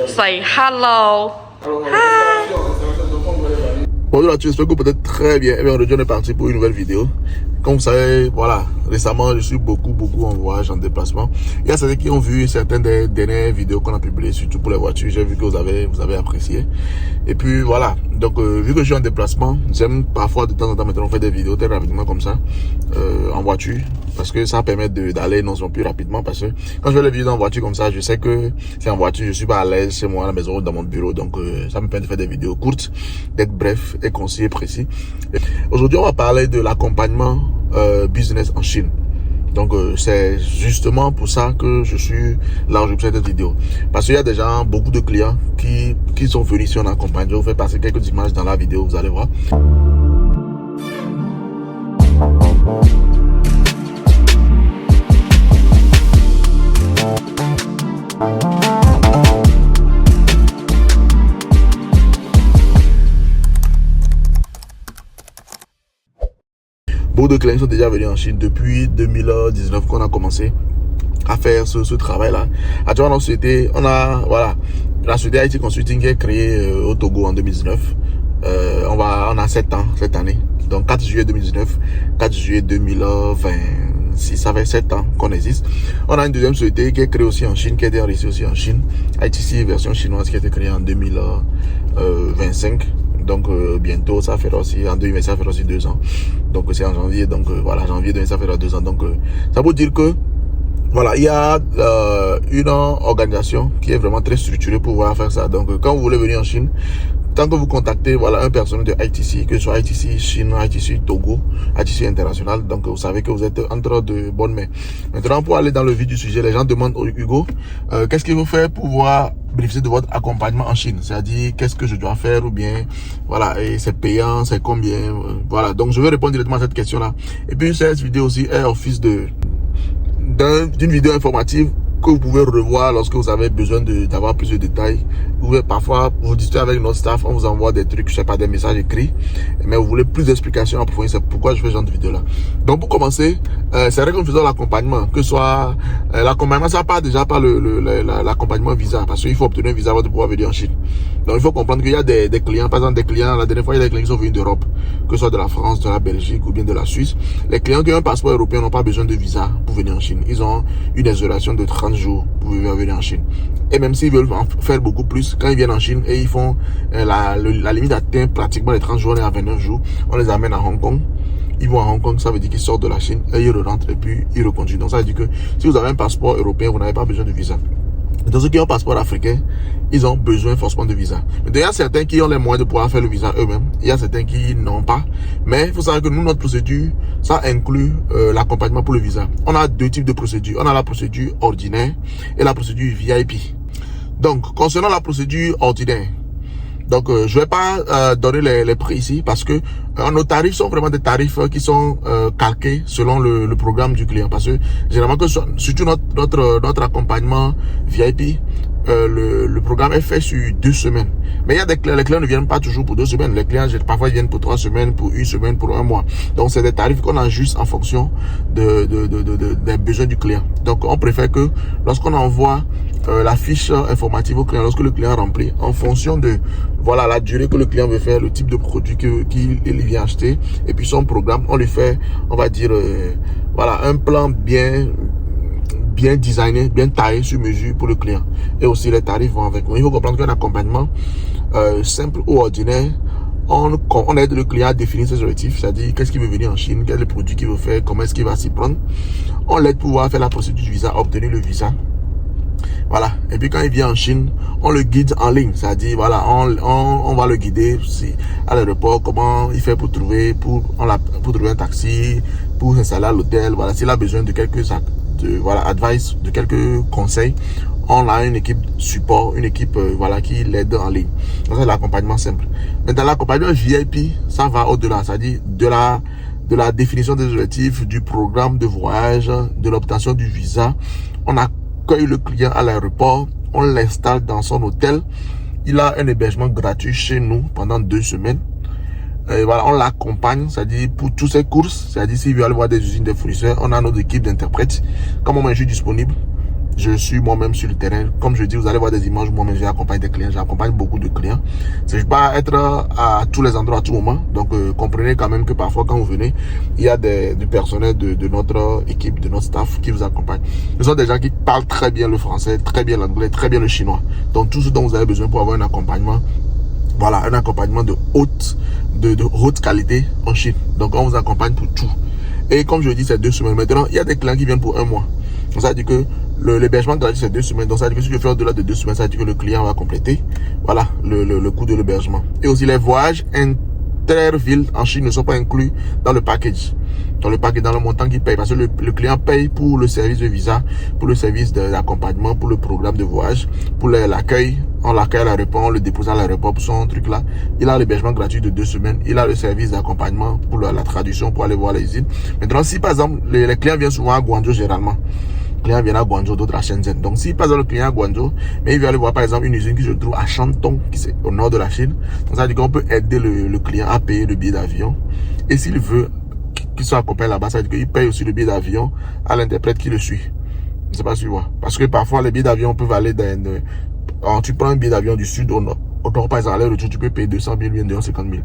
Say hello. Hi. Bonjour à tous, j'espère que vous êtes très bien. Et bien, aujourd'hui, on est parti pour une nouvelle vidéo. Comme vous savez, voilà, récemment, je suis beaucoup en voyage, en déplacement. Il y a certains qui ont vu certaines des dernières vidéos qu'on a publiées, surtout pour les voitures. J'ai vu que vous avez apprécié. Et puis, voilà. Donc, vu que je suis en déplacement, j'aime parfois de temps en temps maintenant faire des vidéos très rapidement comme ça, en voiture. Parce que ça permet d'aller non seulement plus rapidement. Parce que quand je fais les vidéos en voiture comme ça, je sais que c'est en voiture, je suis pas à l'aise chez moi, à la maison ou dans mon bureau. Donc, ça me permet de faire des vidéos courtes, d'être bref et concis et précis. Aujourd'hui, on va parler de l'accompagnement business en Chine. Donc c'est justement pour ça que je suis là aujourd'hui pour cette vidéo. Parce qu'il y a déjà beaucoup de clients qui sont venus ici en accompagnement. Je vais vous faire passer quelques images dans la vidéo, vous allez voir. Beaucoup de clients sont déjà venus en Chine depuis 2019 qu'on a commencé à faire ce travail-là. Actuellement, notre société, voilà, la société IT Consulting est créée au Togo en 2019. On a 7 ans cette année. Donc 4 juillet 2019, 4 juillet 2026, ça fait 7 ans qu'on existe. On a une deuxième société qui est créée aussi en Chine, qui a été enregistrée aussi en Chine. ITC version chinoise qui a été créée en 2025. Donc bientôt ça fera aussi, en 2020 ça fera aussi 2 ans. Donc c'est en janvier, donc voilà, janvier 2020 ça fera 2 ans. Donc ça veut dire que voilà, il y a une organisation qui est vraiment très structurée pour pouvoir faire ça. Donc quand vous voulez venir en Chine, tant que vous contactez voilà un personnel de ITC, que ce soit ITC Chine, ITC Togo, ITC International, donc vous savez que vous êtes entre de bonnes mains. Maintenant, pour aller dans le vif du sujet, les gens demandent au Hugo, qu'est-ce qu'il faut faire pour pouvoir bénéficier de votre accompagnement en Chine, c'est-à-dire qu'est-ce que je dois faire ou bien voilà, et c'est payant, c'est combien, voilà. Donc je vais répondre directement à cette question-là. Et puis cette vidéo aussi est office d'une vidéo informative que vous pouvez revoir lorsque vous avez besoin d'avoir plus de détails. Vous pouvez parfois vous discuter avec notre staff, on vous envoie des trucs, je sais pas, des messages écrits, mais vous voulez plus d'explications approfondies, c'est pourquoi je fais ce genre de vidéo là. Donc pour commencer, c'est vrai que nous faisons l'accompagnement, que ce soit l'accompagnement, ça part déjà par l'accompagnement visa, parce qu'il faut obtenir un visa avant de pouvoir venir en Chine. Donc il faut comprendre qu'il y a des clients, par exemple des clients, la dernière fois il y a des clients qui sont venus d'Europe, que ce soit de la France, de la Belgique ou bien de la Suisse. Les clients qui ont un passeport européen n'ont pas besoin de visa pour venir en Chine. Ils ont une exonération de 30 jours pour venir en Chine. Et même s'ils veulent en faire beaucoup plus, quand ils viennent en Chine et ils font la limite atteint pratiquement les 30 jours, on est à 29 jours, on les amène à Hong Kong. Ils vont à Hong Kong, ça veut dire qu'ils sortent de la Chine et ils rentrent et puis ils reconduisent. Donc ça veut dire que si vous avez un passeport européen, vous n'avez pas besoin de visa. Dans ceux qui ont un passeport africain, ils ont besoin forcément de visa. Mais il y a certains qui ont les moyens de pouvoir faire le visa eux-mêmes. Il y a certains qui n'ont pas. Mais il faut savoir que nous, notre procédure, ça inclut l'accompagnement pour le visa. On a 2 types de procédures. On a la procédure ordinaire et la procédure VIP. Donc, concernant la procédure ordinaire, donc je vais pas donner les prix ici parce que nos tarifs sont vraiment des tarifs qui sont calqués selon le programme du client. Parce que généralement, surtout notre accompagnement VIP, le programme est fait sur 2 semaines. Mais il y a les clients ne viennent pas toujours pour 2 semaines. Les clients parfois viennent pour 3 semaines, pour 1 semaine, pour 1 mois. Donc c'est des tarifs qu'on ajuste en fonction des besoins du client. Donc on préfère que lorsqu'on envoie la fiche informative au client, lorsque le client remplit, en fonction de voilà la durée que le client veut faire, le type de produit qu'il vient acheter, et puis son programme, on lui fait, on va dire, voilà, un plan bien designé, bien taillé sur mesure pour le client. Et aussi les tarifs vont avec. Il faut comprendre qu'un accompagnement simple ou ordinaire, on aide le client à définir ses objectifs, c'est-à-dire qu'est-ce qu'il veut venir en Chine, quel est le produit qu'il veut faire, comment est-ce qu'il va s'y prendre. On l'aide pour pouvoir faire la procédure du visa, obtenir le visa. Voilà. Et puis quand il vient en Chine, on le guide en ligne. C'est-à-dire, voilà, on va le guider à l'aéroport, comment il fait pour trouver un taxi, pour s'installer à l'hôtel. Voilà, s'il a besoin de advice, de quelques conseils, on a une équipe support, une équipe voilà, qui l'aide en ligne. Donc c'est l'accompagnement simple. Mais dans l'accompagnement VIP, ça va au-delà. C'est-à-dire de la définition des objectifs, du programme de voyage, de l'obtention du visa. On accueille le client à l'aéroport, on l'installe dans son hôtel. Il a un hébergement gratuit chez nous pendant 2 semaines. Et voilà, on l'accompagne, c'est-à-dire pour toutes ses courses, c'est-à-dire s'il veut aller voir des usines, des fournisseurs, on a notre équipe d'interprètes. Comme moi je suis disponible, je suis moi-même sur le terrain. Comme je dis, vous allez voir des images, moi-même j'accompagne des clients, j'accompagne beaucoup de clients. Je ne vais pas être à tous les endroits à tout moment. Donc comprenez quand même que parfois quand vous venez, il y a du personnel de notre équipe, de notre staff qui vous accompagne. Ce sont des gens qui parlent très bien le français, très bien l'anglais, très bien le chinois. Donc tout ce dont vous avez besoin pour avoir un accompagnement, voilà, un accompagnement de haute qualité en Chine. Donc on vous accompagne pour tout. Et comme je dis, c'est 2 semaines. Maintenant, il y a des clients qui viennent pour 1 mois. Donc ça veut dire que l'hébergement gratuit, c'est 2 semaines. Donc ça veut dire que si je fais au-delà de 2 semaines, ça veut dire que le client va compléter, voilà, le coût de l'hébergement. Et aussi les voyages inter-villes en Chine ne sont pas inclus dans le package. Dans le montant qu'il paye. Parce que le client paye pour le service de visa, pour le service d'accompagnement, pour le programme de voyage, pour l'accueil. On l'accueille à l'aéroport, on le dépose à l'aéroport pour son truc là. Il a l'hébergement gratuit de 2 semaines. Il a le service d'accompagnement pour la traduction, pour aller voir les îles. Maintenant, si par exemple, les clients viennent souvent à Guangzhou généralement. Les clients viennent à Guangzhou, d'autres à Shenzhen. Donc, si par exemple le client à Guangzhou, mais il veut aller voir par exemple une usine qui se trouve à Shantung, qui est au nord de la Chine. Donc, ça veut dire qu'on peut aider le client à payer le billet d'avion. Et s'il veut qu'il soit accompagné là-bas, ça veut dire qu'il paye aussi le billet d'avion à l'interprète qui le suit. Je ne sais pas si tu vois. Parce que parfois, les billets d'avion peuvent aller tu prends un billet d'avion du sud au nord, par exemple, aller-retour, tu peux payer 200 000, 250 000.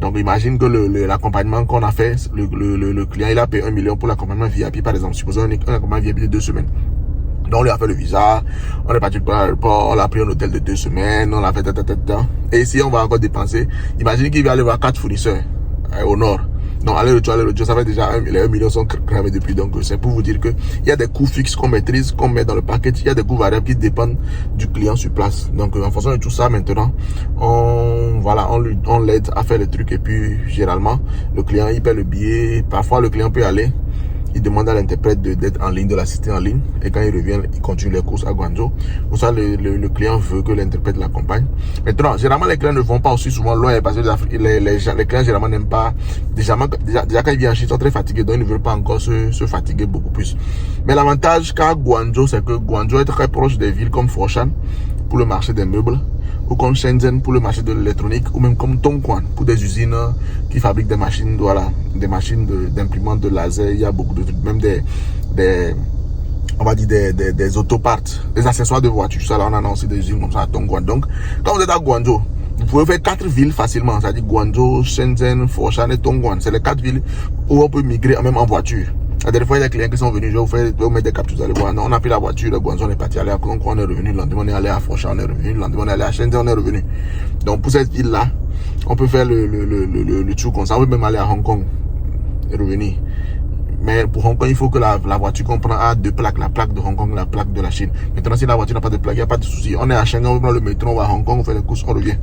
Donc, imagine que l'accompagnement qu'on a fait, le client, il a payé 1 million pour l'accompagnement VIP, par exemple. Supposons un accompagnement VIP de 2 semaines. Donc, on lui a fait le visa, on est parti pour l'aéroport, on l'a pris un hôtel de 2 semaines, on l'a fait, et si on va encore dépenser, imagine qu'il va aller voir 4 fournisseurs au nord. Donc, aller-retour, ça fait déjà les 1 million sont cramés depuis. Donc, c'est pour vous dire que il y a des coûts fixes qu'on maîtrise, qu'on met dans le package. Il y a des coûts variables qui dépendent du client sur place. Donc, en fonction de tout ça, maintenant, on l'aide à faire les trucs. Et puis, généralement, le client, il paie le billet. Parfois, le client peut aller. Il demande à l'interprète d'être en ligne, de l'assister en ligne. Et quand il revient, il continue les courses à Guangzhou. Pour ça, le client veut que l'interprète l'accompagne. Maintenant, généralement, les clients ne vont pas aussi souvent loin parce que les clients, généralement, n'aiment pas. Déjà, quand ils viennent en Chine, ils sont très fatigués. Donc, ils ne veulent pas encore se fatiguer beaucoup plus. Mais l'avantage qu'à Guangzhou, c'est que Guangzhou est très proche des villes comme Foshan pour le marché des meubles, ou comme Shenzhen pour le marché de l'électronique, ou même comme Dongguan pour des usines qui fabriquent des machines, voilà, des machines d'imprimantes de laser. Il y a beaucoup de trucs, même on va dire des autoparts, des accessoires de voitures. Ça, là, on a aussi des usines comme ça à Dongguan. Donc, quand vous êtes à Guangzhou, vous pouvez faire 4 villes facilement. C'est-à-dire Guangzhou, Shenzhen, Foshan et Dongguan. C'est les 4 villes où on peut migrer même en voiture. La dernière fois, il y a des clients qui sont venus, je vais vous mettre des captures, vous allez voir. Non, on a pris la voiture de Guangzhou, on est parti aller à Klong, on est revenu. Le lendemain, on est allé à Foshan, on est revenu. Le lendemain, on est allé à Shenzhen, on est revenu. Donc, pour cette ville-là, on peut faire le tour comme ça. On peut même aller à Hong Kong et revenir. Mais pour Hong Kong, il faut que la voiture qu'on prend a 2 plaques. La plaque de Hong Kong, la plaque de la Chine. Maintenant, si la voiture n'a pas de plaque, il n'y a pas de souci. On est à Shanghai, on prend le métro, on va à Hong Kong, on fait les courses, on revient.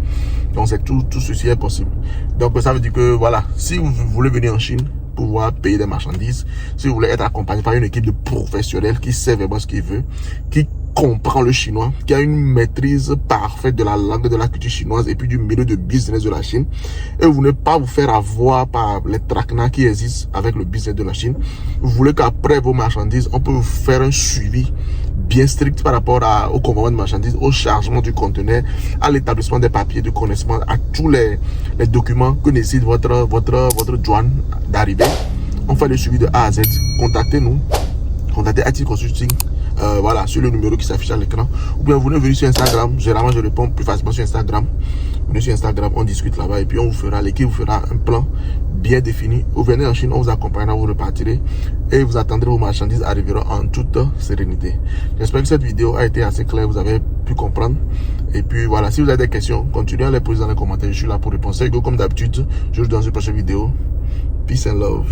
Donc, tout ceci est possible. Donc, ça veut dire que, voilà, si vous voulez venir en Chine, pouvoir payer des marchandises, si vous voulez être accompagné par une équipe de professionnels qui sait vraiment ce qu'il veut, qui comprend le chinois, qui a une maîtrise parfaite de la langue, de la culture chinoise et puis du milieu de business de la Chine, et vous ne pas vous faire avoir par les traquenards qui existent avec le business de la Chine. Vous voulez qu'après vos marchandises, on peut vous faire un suivi bien strict par rapport au convoi de marchandises, au chargement du conteneur, à l'établissement des papiers de connaissement, à tous les documents que nécessite votre douane d'arrivée. On fait le suivi de A à Z. Contactez-nous. Contactez IT Consulting. Voilà, sur le numéro qui s'affiche à l'écran. Ou bien vous venez sur Instagram. Généralement, je réponds plus facilement sur Instagram. Venez sur Instagram, on discute là-bas et puis l'équipe vous fera un plan bien défini. Vous venez en Chine, on vous accompagnera, vous repartirez et vous attendrez vos marchandises arriveront en toute sérénité. J'espère que cette vidéo a été assez claire, vous avez pu comprendre. Et puis voilà, si vous avez des questions, continuez à les poser dans les commentaires. Je suis là pour répondre. C'est Hugo comme d'habitude. Je vous dis dans une prochaine vidéo. Peace and love.